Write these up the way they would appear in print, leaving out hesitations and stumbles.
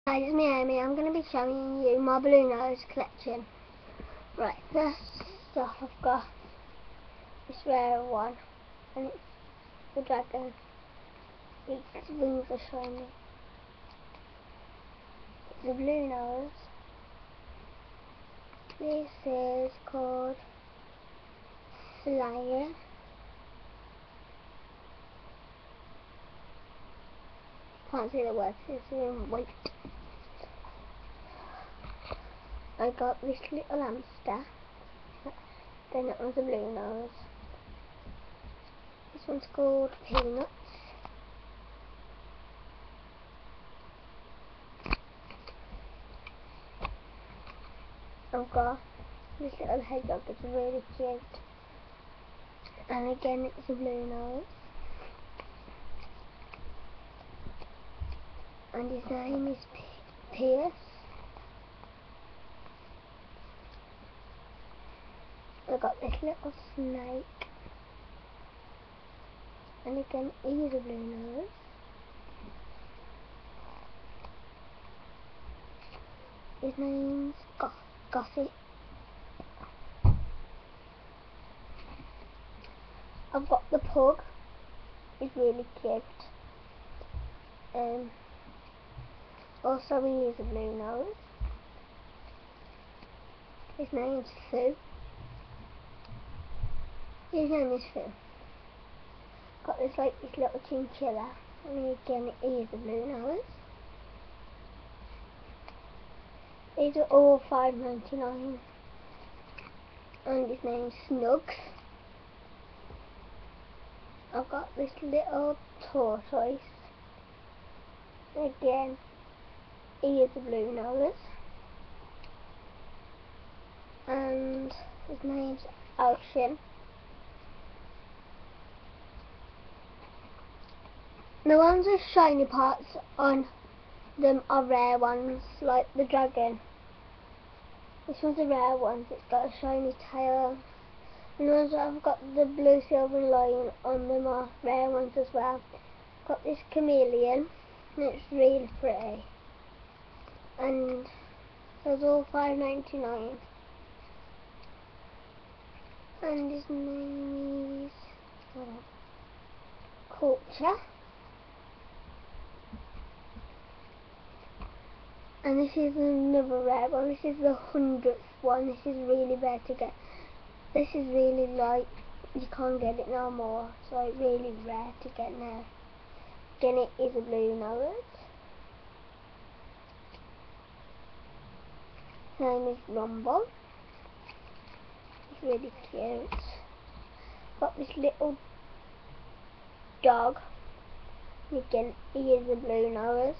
Hi, it's me Amy. I'm going to be showing you my blue nose collection. Right, first off I've got this rare one, and it's the dragon. Its wings are shiny. It's the blue nose. This is called Flyer. Can't see the words, it's in white. I got this little hamster, then it was a blue nose. This one's called Peanuts. I've got this little hedgehog, it's really cute. And again it's a blue nose. And his name is Pierce. I got this little snake, and again he's a blue nose. His name's Gossip. I've got the pug. He's really cute. Also he is a blue nose. His name's Sue. His name is Phil. Got this little chinchilla, and again he is a blue nose. These are all $5.99, and his name's Snugs. I've got this little tortoise. Again, he is a blue nose, and his name's Ocean. The ones with shiny parts on them are rare ones, like the dragon. This one's a rare one, it's got a shiny tail. And the ones that have got the blue silver line on them are rare ones as well. Got this chameleon, and it's really pretty. And those all $5.99. And his name is Culture. And this is another rare one. This is the 100th one. This is really rare to get. This is really light. You can't get it no more. So it's really rare to get now. Again, it is a blue nose. His name is Rumble. It's really cute. Got this little dog. Again, he is a blue nose.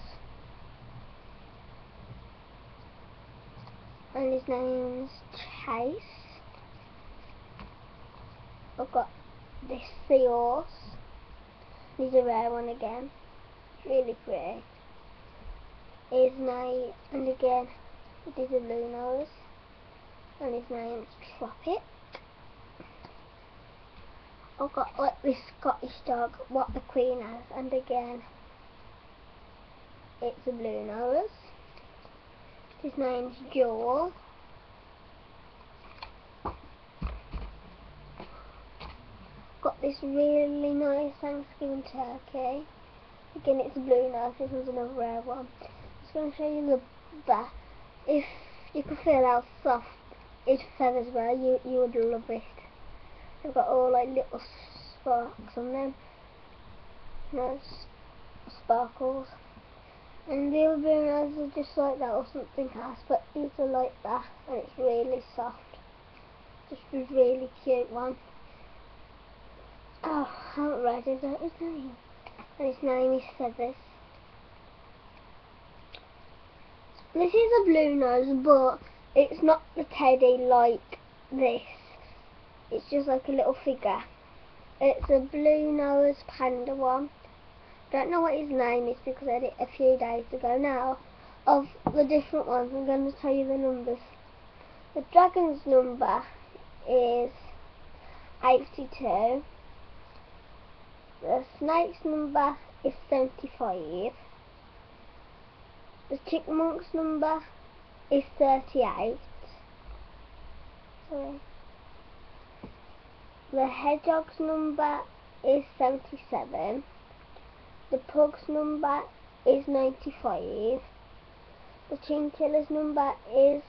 And his name's Chase. I've got this seahorse. He's a rare one again. It's really pretty. His name, and again, it is a blue nose. And his name's Tropic. I've got like this Scottish dog, what the Queen has, and again, it's a blue nose. His name's Joel. Got this really nice Thanksgiving turkey. Again, it's a blue nose. This one's another rare one. I'm just going to show you the back. If you could feel how soft his feathers were, you would love it. They've got all like little sparks on them. No, sparkles. And the other blue noses are just like that or something else, but these are like that, and it's really soft. Just a really cute one. Oh, I haven't read his name. And his name is Feathers. This is a blue nose, but it's not the teddy like this. It's just like a little figure. It's a blue nose panda one. Don't know what his name is because I did it a few days ago. Now, of the different ones, I'm going to tell you the numbers. The dragon's number is 82. The snake's number is 75. The chipmunk's number is 38. Sorry. The hedgehog's number is 77. The pug's number is 95. The chinchilla's number is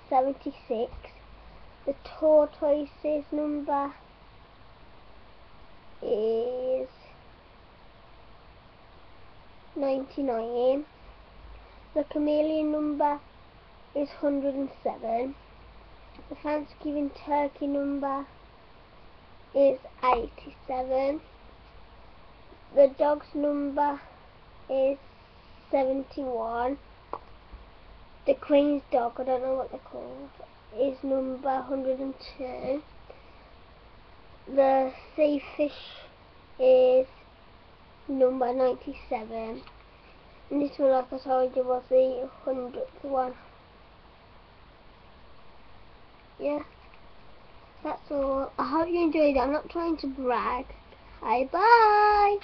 76. The tortoise's number is 99. The chameleon number is 107. The Thanksgiving turkey number is 87. The dog's number is 71. The Queen's dog, I don't know what they're called, is number 102. The sea fish is number 97. And this one, like I told you, was the 100th one. Yeah, that's all. I hope you enjoyed it. I'm not trying to brag. Bye bye.